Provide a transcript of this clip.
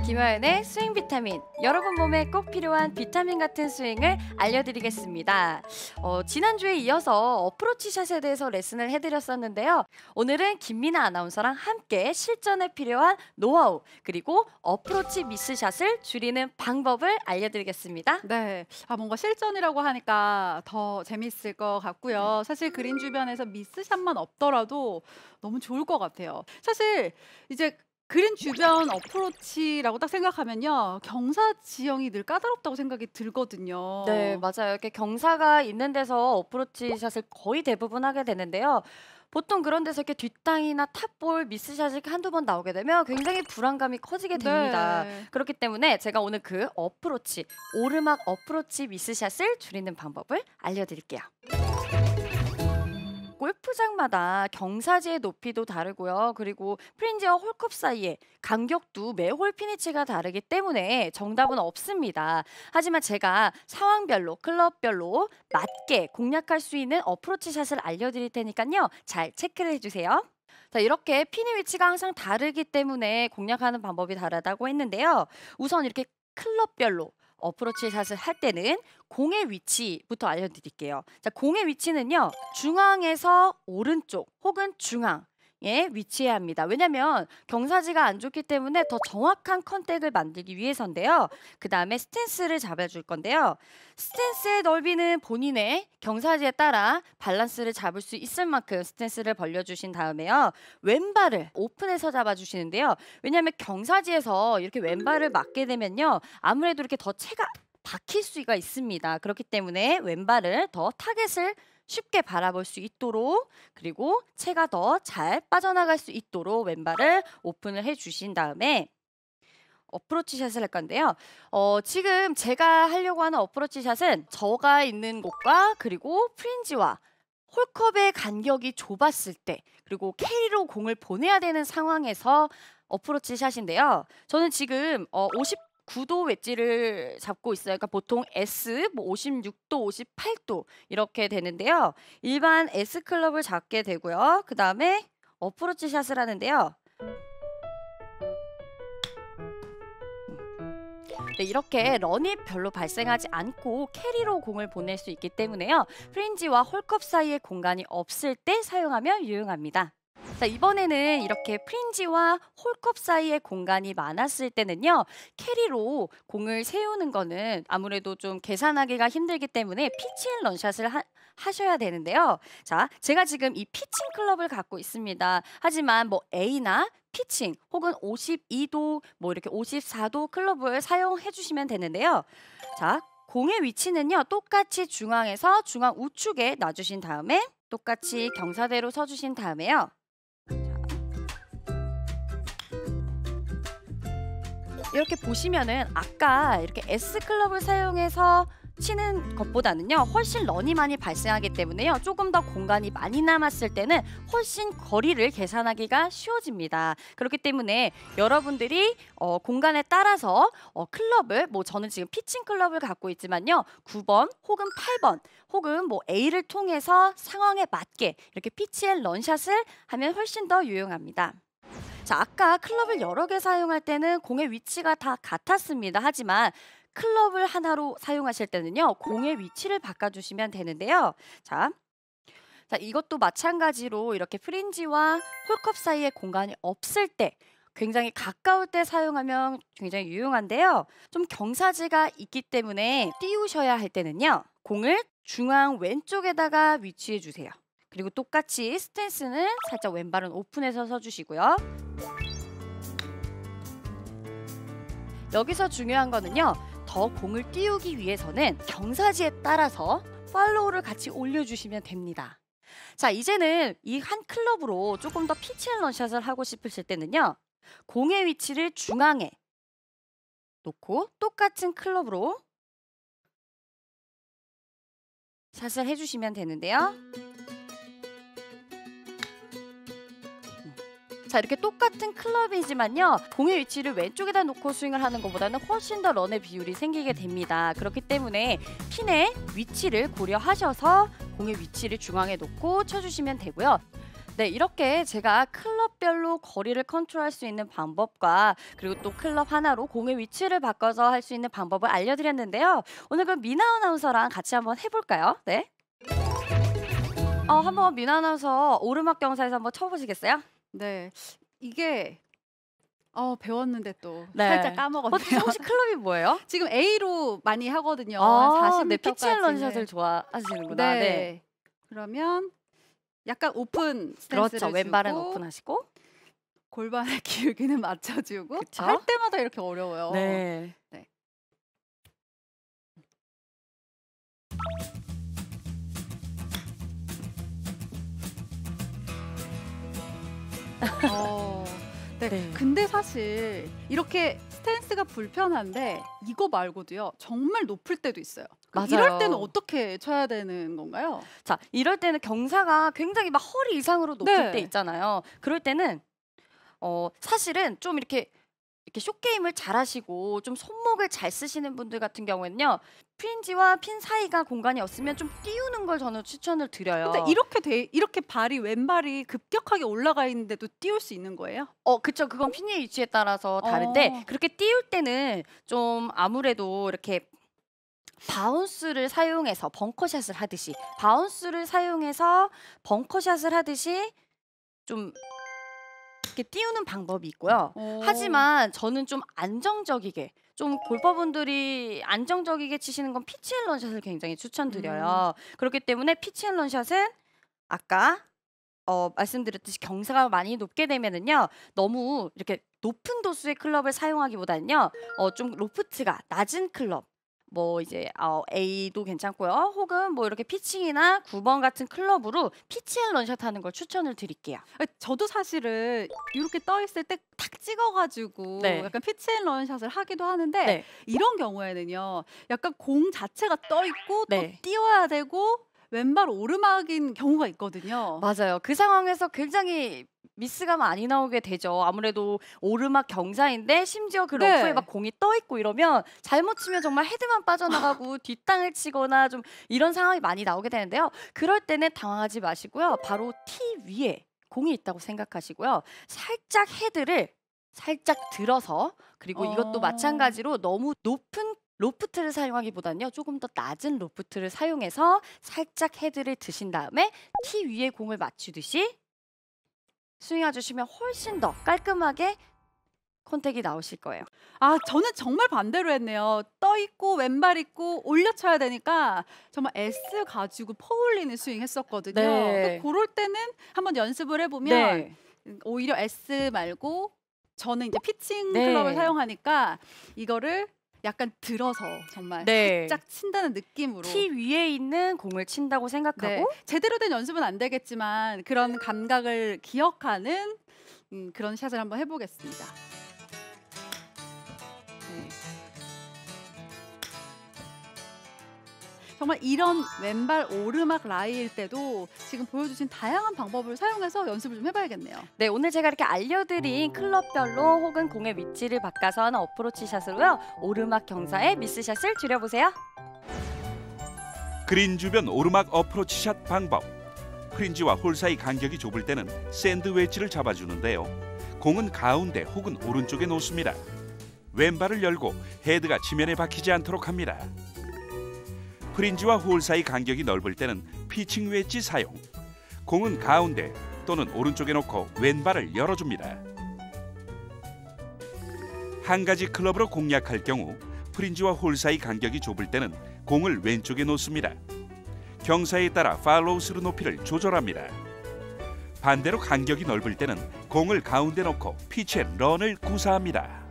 김하연의 스윙 비타민. 여러분 몸에 꼭 필요한 비타민 같은 스윙을 알려드리겠습니다. 지난주에 이어서 어프로치 샷에 대해서 레슨을 해드렸었는데요. 오늘은 김민아 아나운서랑 함께 실전에 필요한 노하우 그리고 어프로치 미스샷을 줄이는 방법을 알려드리겠습니다. 네. 뭔가 실전이라고 하니까 더 재밌을 것 같고요. 사실 그린 주변에서 미스샷만 없더라도 너무 좋을 것 같아요. 사실 이제 그린 주변 어프로치라고 딱 생각하면요. 경사 지형이 늘 까다롭다고 생각이 네, 들거든요. 맞아요. 이렇게 경사가 있는 데서 어프로치 샷을 거의 대부분 하게 되는데요. 보통 그런 데서 이렇게 뒷땅이나 탑볼 미스샷이 한두 번 나오게 되면 굉장히 불안감이 커지게 됩니다. 네. 그렇기 때문에 제가 오늘 그 어프로치, 오르막 어프로치 미스샷을 줄이는 방법을 알려드릴게요. 골프장마다 경사지의 높이도 다르고요. 그리고 프린지와 홀컵 사이에 간격도 매 홀 피니치가 다르기 때문에 정답은 없습니다. 하지만 제가 상황별로, 클럽별로 맞게 공략할 수 있는 어프로치 샷을 알려드릴 테니까요. 잘 체크를 해주세요. 자, 이렇게 피니 위치가 항상 다르기 때문에 공략하는 방법이 다르다고 했는데요. 우선 이렇게 클럽별로 어프로치 샷을 할 때는 공의 위치부터 알려드릴게요. 자, 공의 위치는요, 중앙에서 오른쪽 혹은 중앙에 위치해야 합니다. 왜냐면 경사지가 안 좋기 때문에 더 정확한 컨택을 만들기 위해서인데요. 그 다음에 스탠스를 잡아줄 건데요. 스탠스의 넓이는 본인의 경사지에 따라 밸런스를 잡을 수 있을 만큼 스탠스를 벌려주신 다음에요. 왼발을 오픈해서 잡아주시는데요. 왜냐하면 경사지에서 이렇게 왼발을 맞게 되면요. 아무래도 이렇게 더 채가 박힐 수가 있습니다. 그렇기 때문에 왼발을 더 타겟을 쉽게 바라볼 수 있도록 그리고 채가 더 잘 빠져나갈 수 있도록 왼발을 오픈을 해주신 다음에 어프로치 샷을 할 건데요. 지금 제가 하려고 하는 어프로치 샷은 저가 있는 곳과 그리고 프린지와 홀컵의 간격이 좁았을 때 그리고 캐리로 공을 보내야 되는 상황에서 어프로치 샷인데요. 저는 지금 59도 웨지를 잡고 있어요. 그러니까 보통 S, 뭐 56도, 58도 이렇게 되는데요. 일반 S 클럽을 잡게 되고요. 그 다음에 어프로치 샷을 하는데요. 네, 이렇게 런이 별로 발생하지 않고 캐리로 공을 보낼 수 있기 때문에요. 프린지와 홀컵 사이에 공간이 없을 때 사용하면 유용합니다. 자, 이번에는 이렇게 프린지와 홀컵 사이에 공간이 많았을 때는요. 캐리로 공을 세우는 거는 아무래도 좀 계산하기가 힘들기 때문에 피치앤 런샷을 하셔야 되는데요. 자, 제가 지금 이 피칭 클럽을 갖고 있습니다. 하지만 뭐 A나 피칭 혹은 52도 뭐 이렇게 54도 클럽을 사용해 주시면 되는데요. 자, 공의 위치는요. 똑같이 중앙에서 중앙 우측에 놔주신 다음에 똑같이 경사대로 서주신 다음에요. 이렇게 보시면은 아까 이렇게 S클럽을 사용해서 치는 것보다는요 훨씬 런이 많이 발생하기 때문에요 조금 더 공간이 많이 남았을 때는 훨씬 거리를 계산하기가 쉬워집니다. 그렇기 때문에 여러분들이 공간에 따라서 클럽을 뭐 저는 지금 피칭 클럽을 갖고 있지만요 9번 혹은 8번 혹은 뭐 A를 통해서 상황에 맞게 이렇게 피치앤 런샷을 하면 훨씬 더 유용합니다. 자, 아까 클럽을 여러 개 사용할 때는 공의 위치가 다 같았습니다. 하지만 클럽을 하나로 사용하실 때는요. 공의 위치를 바꿔주시면 되는데요. 자, 이것도 마찬가지로 이렇게 프린지와 홀컵 사이에 공간이 없을 때 굉장히 가까울 때 사용하면 굉장히 유용한데요. 좀 경사지가 있기 때문에 띄우셔야 할 때는요. 공을 중앙 왼쪽에다가 위치해 주세요. 그리고 똑같이 스탠스는 살짝 왼발은 오픈해서 서주시고요. 여기서 중요한 거는요. 더 공을 띄우기 위해서는 경사지에 따라서 팔로우를 같이 올려주시면 됩니다. 자, 이제는 이 한 클럽으로 조금 더 피치앤 런샷을 하고 싶으실 때는요. 공의 위치를 중앙에 놓고 똑같은 클럽으로 샷을 해주시면 되는데요. 자, 이렇게 똑같은 클럽이지만요. 공의 위치를 왼쪽에다 놓고 스윙을 하는 것보다는 훨씬 더 런의 비율이 생기게 됩니다. 그렇기 때문에 핀의 위치를 고려하셔서 공의 위치를 중앙에 놓고 쳐주시면 되고요. 네, 이렇게 제가 클럽별로 거리를 컨트롤할 수 있는 방법과 그리고 또 클럽 하나로 공의 위치를 바꿔서 할 수 있는 방법을 알려드렸는데요. 오늘 그럼 미나 아나운서랑 같이 한번 해볼까요? 네. 한번 미나 아나운서 오르막 경사에서 한번 쳐보시겠어요? 네. 이게 배웠는데 또 네. 살짝 까먹었네요. 혹시 클럽이 뭐예요? 지금 A로 많이 하거든요. 한 40m 네, 피치 앤 까지는. 런샷을 좋아하시는구나. 네. 네. 그러면 약간 오픈 스탠스를 그렇죠. 왼발은 주고 오픈하시고. 골반의 기울기는 맞춰주고 그쵸? 할 때마다 이렇게 어려워요. 네. 네. 네. 네. 근데 사실 이렇게 스탠스가 불편한데 이거 말고도요. 정말 높을 때도 있어요. 그럼 이럴 맞아요. 때는 어떻게 쳐야 되는 건가요? 자, 이럴 때는 경사가 굉장히 막 허리 이상으로 높을 네. 때 있잖아요. 그럴 때는 사실은 좀 이렇게 숏게임을 잘하시고 좀 손목을 잘 쓰시는 분들 같은 경우에는요. 프린지와 핀 사이가 공간이 없으면 좀 띄우는 걸 저는 추천을 드려요. 근데 이렇게 발이 왼발이 급격하게 올라가 있는데도 띄울 수 있는 거예요? 그쵸. 그건 핀의 위치에 따라서 다른데 어. 그렇게 띄울 때는 좀 아무래도 이렇게 바운스를 사용해서 벙커샷을 하듯이 좀 이렇게 띄우는 방법이 있고요. 하지만 저는 좀 안정적이게 좀 골퍼분들이 안정적이게 치시는 건 피치 앤 런샷을 굉장히 추천드려요. 그렇기 때문에 피치 앤 런샷은 아까 말씀드렸듯이 경사가 많이 높게 되면은요. 너무 이렇게 높은 도수의 클럽을 사용하기보다는요. 좀 로프트가 낮은 클럽 뭐 이제 A도 괜찮고요. 혹은 뭐 이렇게 피칭이나 9번 같은 클럽으로 피치 앤 런샷 하는 걸 추천을 드릴게요. 저도 사실은 이렇게 떠 있을 때 탁 찍어가지고 네. 약간 피치 앤 런샷을 하기도 하는데 네. 이런 경우에는요. 약간 공 자체가 떠 있고 네. 또 띄워야 되고 왼발 오르막인 경우가 있거든요. 맞아요. 그 상황에서 굉장히 미스가 많이 나오게 되죠. 아무래도 오르막 경사인데 심지어 그 러프에 네. 막 공이 떠 있고 이러면 잘못 치면 정말 헤드만 빠져나가고 뒷땅을 치거나 좀 이런 상황이 많이 나오게 되는데요. 그럴 때는 당황하지 마시고요. 바로 티 위에 공이 있다고 생각하시고요. 살짝 헤드를 살짝 들어서 그리고 이것도 마찬가지로 너무 높은 로프트를 사용하기보다는요. 조금 더 낮은 로프트를 사용해서 살짝 헤드를 드신 다음에 티 위에 공을 맞추듯이 스윙해 주시면 훨씬 더 깔끔하게 컨택이 나오실 거예요. 저는 정말 반대로 했네요. 떠 있고 왼발 있고 올려 쳐야 되니까 정말 S 가지고 퍼올리는 스윙 했었거든요. 네. 그럴 때는 한번 연습을 해보면 네. 오히려 S 말고 저는 이제 피칭 네. 클럽을 사용하니까 이거를 약간 들어서 정말 네. 살짝 친다는 느낌으로. 티 위에 있는 공을 친다고 생각하고 네. 제대로 된 연습은 안 되겠지만 그런 감각을 기억하는 그런 샷을 한번 해보겠습니다. 네. 정말 이런 왼발 오르막 라이일 때도 지금 보여주신 다양한 방법을 사용해서 연습을 좀 해봐야겠네요. 네, 오늘 제가 이렇게 알려드린 클럽별로 혹은 공의 위치를 바꿔서 하는 어프로치 샷으로요. 오르막 경사의 미스샷을 줄여보세요. 그린 주변 오르막 어프로치 샷 방법. 프린지와 홀 사이 간격이 좁을 때는 샌드 웨지를 잡아주는데요. 공은 가운데 혹은 오른쪽에 놓습니다. 왼발을 열고 헤드가 지면에 박히지 않도록 합니다. 프린지와 홀 사이 간격이 넓을 때는 피칭 웨지 사용. 공은 가운데 또는 오른쪽에 놓고 왼발을 열어줍니다. 한 가지 클럽으로 공략할 경우 프린지와 홀 사이 간격이 좁을 때는 공을 왼쪽에 놓습니다. 경사에 따라 팔로우 스루 높이를 조절합니다. 반대로 간격이 넓을 때는 공을 가운데 놓고 피치 앤 런을 구사합니다.